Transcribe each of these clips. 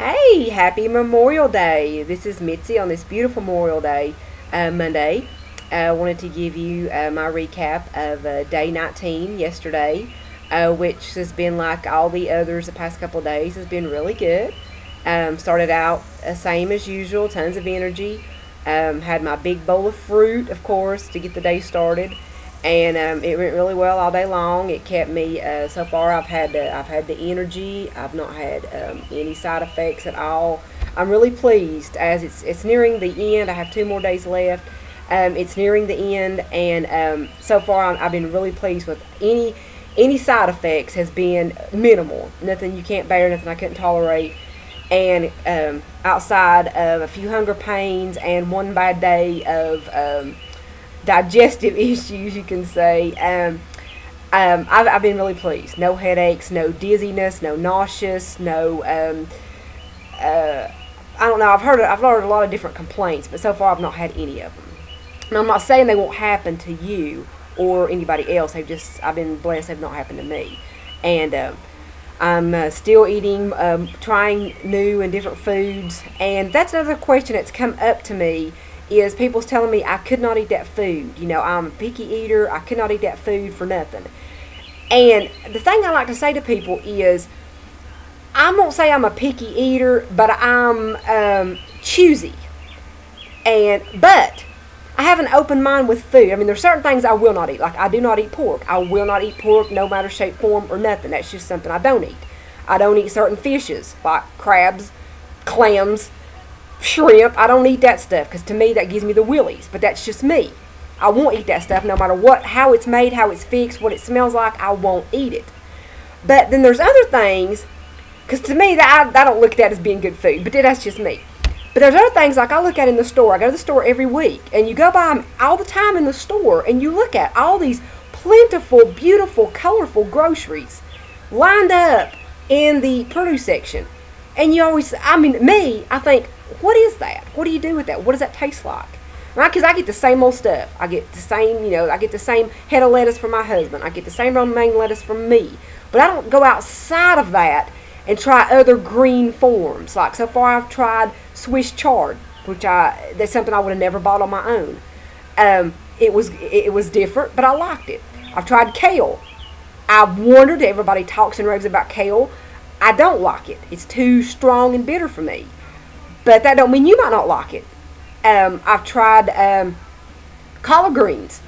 Hey, happy Memorial Day. This is Mitzi on this beautiful Memorial Day, Monday. I wanted to give you my recap of day 19 yesterday, which has been like all the others the past couple of days. Has been really good. Started out same as usual, tons of energy. Had my big bowl of fruit, of course, to get the day started. And it went really well all day long. It kept me. So far, I've had the energy. I've not had any side effects at all. I'm really pleased as it's nearing the end. I have 2 more days left. It's nearing the end, and so far I've been really pleased with any side effects has been minimal. Nothing you can't bear, nothing I couldn't tolerate. And outside of a few hunger pains and one bad day of digestive issues, you can say. I've been really pleased. No headaches, no dizziness, no nauseous, no. I don't know. I've heard a lot of different complaints, but so far I've not had any of them. And I'm not saying they won't happen to you or anybody else. I've been blessed. They've not happened to me, and I'm still eating, trying new and different foods. And that's another question that's come up to me. Is people's telling me I could not eat that food. You know, I'm a picky eater. I could not eat that food for nothing. And the thing I like to say to people is, I won't say I'm a picky eater, but I'm choosy. But I have an open mind with food. I mean, there's certain things I will not eat. Like I do not eat pork. I will not eat pork, no matter shape, form, or nothing. That's just something I don't eat. I don't eat certain fishes like crabs, clams, shrimp. I don't eat that stuff because to me that gives me the willies, but that's just me. I won't eat that stuff no matter how it's made, how it's fixed, what it smells like. I won't eat it. But then there's other things, because to me that I don't look at that as being good food, but that's just me. But there's other things like I look at in the store. I go to the store every week, and you go by them all the time in the store, and you look at all these plentiful, beautiful, colorful groceries lined up in the produce section. And you always, I think, what is that? What do you do with that? What does that taste like? Right? Because I get the same old stuff. I get the same, I get the same head of lettuce from my husband. I get the same romaine lettuce from me. But I don't go outside of that and try other green forms. Like so far I've tried Swiss chard, that's something I would have never bought on my own. It was different, but I liked it. I've tried kale. I've wondered, everybody talks and raves about kale. I don't like it. It's too strong and bitter for me. But that don't mean you might not like it. I've tried collard greens,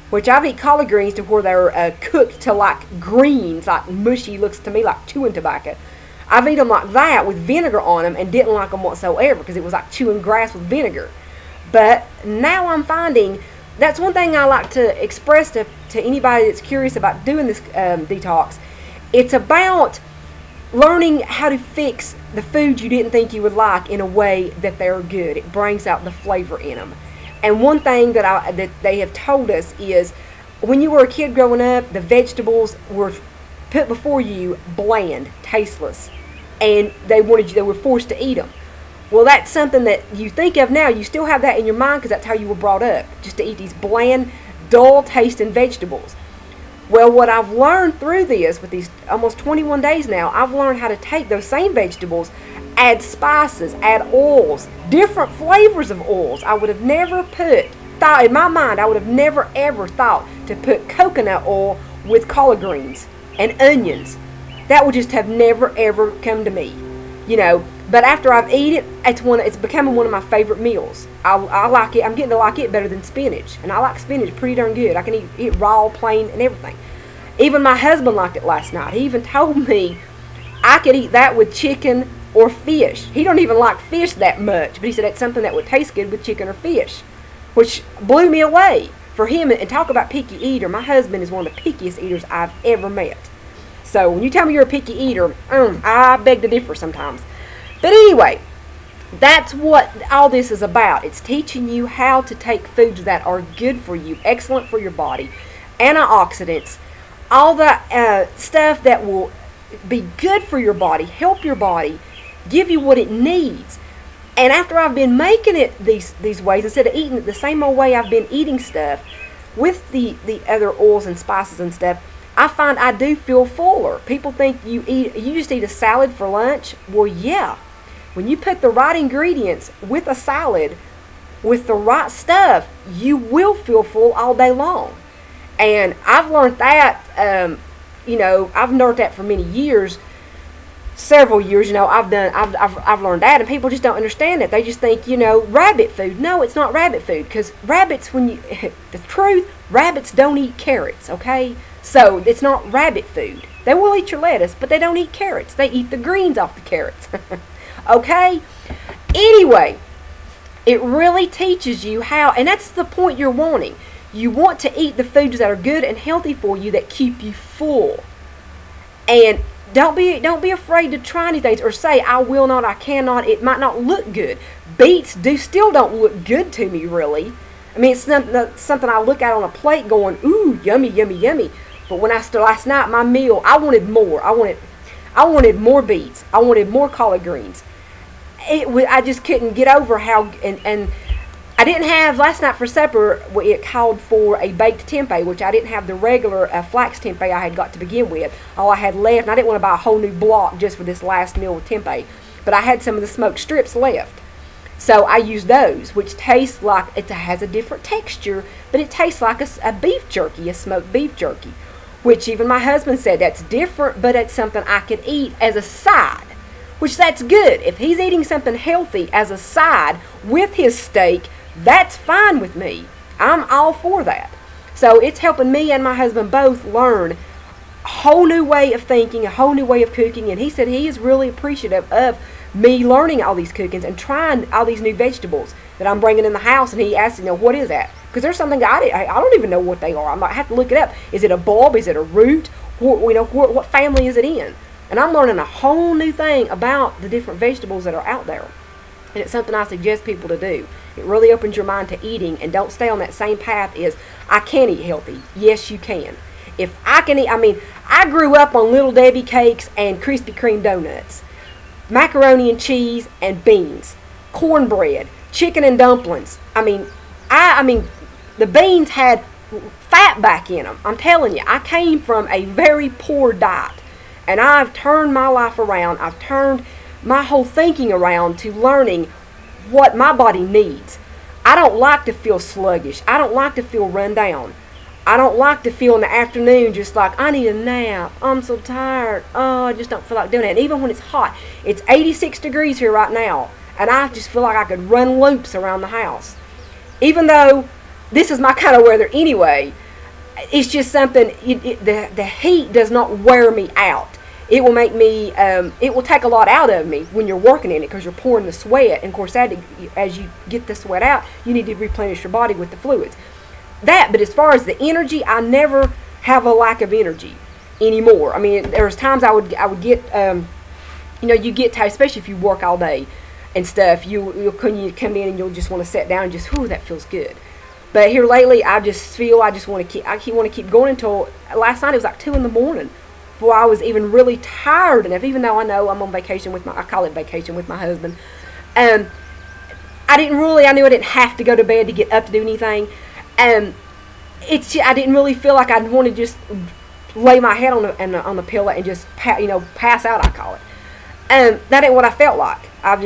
which I've eaten collard greens to where they're cooked to like greens, like mushy, looks to me like chewing tobacco. I've eaten them like that with vinegar on them and didn't like them whatsoever because it was like chewing grass with vinegar. But now I'm finding that's one thing I like to express to anybody that's curious about doing this detox. It's about learning how to fix the food you didn't think you would like in a way that they're good. It brings out the flavor in them. And one thing that they have told us is when you were a kid growing up, the vegetables were put before you bland, tasteless, and they were forced to eat them. Well, that's something that you think of now. You still have that in your mind because that's how you were brought up, just to eat these bland, dull tasting vegetables. Well, what I've learned through this, with these almost 21 days now, I've learned how to take those same vegetables, add spices, add oils, different flavors of oils. I would have never thought in my mind, I would have never ever thought to put coconut oil with collard greens and onions. That would just have never ever come to me, But after I've eaten it, it's becoming one of my favorite meals. I like it. I'm getting to like it better than spinach, and I like spinach pretty darn good. I can eat it raw, plain, and everything. Even my husband liked it last night. He even told me I could eat that with chicken or fish. He don't even like fish that much, but he said it's something that would taste good with chicken or fish, which blew me away for him. And talk about picky eater. My husband is one of the pickiest eaters I've ever met. So when you tell me you're a picky eater, I beg to differ sometimes. But anyway, that's what all this is about. It's teaching you how to take foods that are good for you, excellent for your body, antioxidants, all the stuff that will be good for your body, help your body, give you what it needs. And after I've been making it these ways, instead of eating it the same old way I've been eating stuff, with the other oils and spices and stuff, I find I do feel fuller. People think you just eat a salad for lunch. Well, yeah. When you put the right ingredients with a salad, with the right stuff, you will feel full all day long. And I've learned that, I've learned that for many years, several years. I've learned that, and people just don't understand it. They just think, rabbit food. No, it's not rabbit food, because rabbits, the truth, rabbits don't eat carrots, okay? So it's not rabbit food. They will eat your lettuce, but they don't eat carrots. They eat the greens off the carrots, okay? Anyway, it really teaches you how, and that's the point you're wanting. You want to eat the foods that are good and healthy for you, that keep you full. And don't be afraid to try new things or say, I will not, I cannot. It might not look good. Beets still don't look good to me, really. I mean, it's something I look at on a plate going, ooh, yummy, yummy, yummy. But when last night, my meal, I wanted more. I wanted more beets. I wanted more collard greens. I just couldn't get over how, and I didn't have, last night for supper, it called for a baked tempeh, which I didn't have the regular flax tempeh I had got to begin with. All I had left, and I didn't want to buy a whole new block just for this last meal with tempeh, but I had some of the smoked strips left. So I used those, which taste like, it has a different texture, but it tastes like a beef jerky, a smoked beef jerky, which even my husband said that's different, but it's something I could eat as a side, which that's good. If he's eating something healthy as a side with his steak, that's fine with me. I'm all for that. So it's helping me and my husband both learn a whole new way of thinking, a whole new way of cooking. And he said he is really appreciative of me learning all these cookings and trying all these new vegetables that I'm bringing in the house. And he asked, what is that? Because there's something that I don't even know what they are. I might have to look it up. Is it a bulb? Is it a root? What family is it in? And I'm learning a whole new thing about the different vegetables that are out there. And it's something I suggest people to do. It really opens your mind to eating, and don't stay on that same path as, I can't eat healthy. Yes, you can. If I can eat, I grew up on Little Debbie cakes and Krispy Kreme donuts, macaroni and cheese and beans, cornbread, chicken and dumplings. The beans had fat back in them. I'm telling you, I came from a very poor diet, and I've turned my life around. I've turned my whole thinking around to learning what my body needs. I don't like to feel sluggish. I don't like to feel run down. I don't like to feel in the afternoon just like, I need a nap. I'm so tired. Oh, I just don't feel like doing it. And even when it's hot, it's 86 degrees here right now, and I just feel like I could run loops around the house. Even though this is my kind of weather anyway, it's just something, the heat does not wear me out. It will make me, it will take a lot out of me when you're working in it, because you're pouring the sweat. And of course, as you get the sweat out, you need to replenish your body with the fluids. But as far as the energy, I never have a lack of energy anymore. There's times I would get, you get tired, especially if you work all day and stuff. You come in and you'll just want to sit down and just, whoo, that feels good. But here lately, I just want to keep going until last night. It was like 2 in the morning. Before I was even really tired enough, even though I know I'm on vacation I call it vacation with my husband. I knew I didn't have to go to bed to get up to do anything. I didn't really feel like I'd want to just lay my head on the pillow and just pass out, I call it. That ain't what I felt like. I've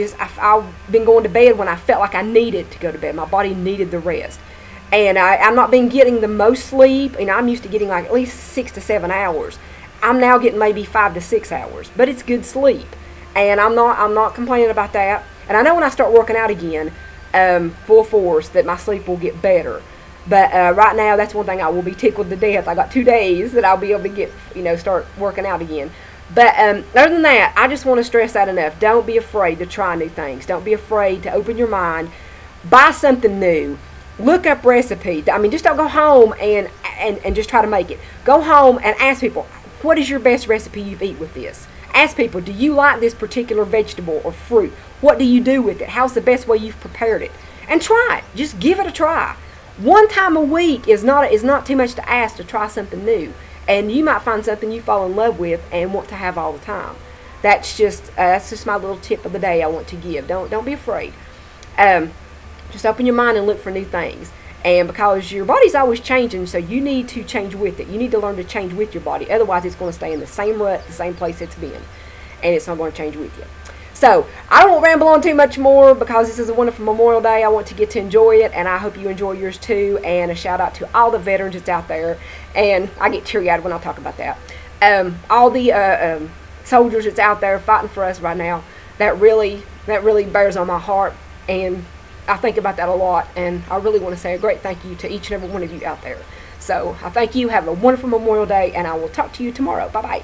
been going to bed when I felt like I needed to go to bed. My body needed the rest. And I'm not been getting the most sleep. I'm used to getting like at least 6 to 7 hours. I'm now getting maybe 5 to 6 hours, but it's good sleep, and I'm not complaining about that. And I know when I start working out again, full force, that my sleep will get better. But right now, that's one thing I will be tickled to death. I got 2 days that I'll be able to get start working out again. But other than that, I just want to stress that enough. Don't be afraid to try new things. Don't be afraid to open your mind. Buy something new. Look up recipes. Just don't go home and just try to make it. Go home and ask people, what is your best recipe you've eaten with this? Ask people, do you like this particular vegetable or fruit? What do you do with it? How's the best way you've prepared it? And try it. Just give it a try. 1 time a week is not too much to ask to try something new. And you might find something you fall in love with and want to have all the time. That's just my little tip of the day I want to give. Don't be afraid. Just open your mind and look for new things. And because your body's always changing, so you need to change with it. You need to learn to change with your body. Otherwise, it's going to stay in the same rut, the same place it's been. And it's not going to change with you. So So I won't ramble on too much more because this is a wonderful Memorial Day. I want to get to enjoy it, and I hope you enjoy yours too. And a shout out to all the veterans that's out there. And I get teary-eyed when I talk about that. All the soldiers that's out there fighting for us right now. That really bears on my heart, and I think about that a lot. And I really want to say a great thank you to each and every one of you out there. So I thank you. Have a wonderful Memorial Day, and I will talk to you tomorrow. Bye bye.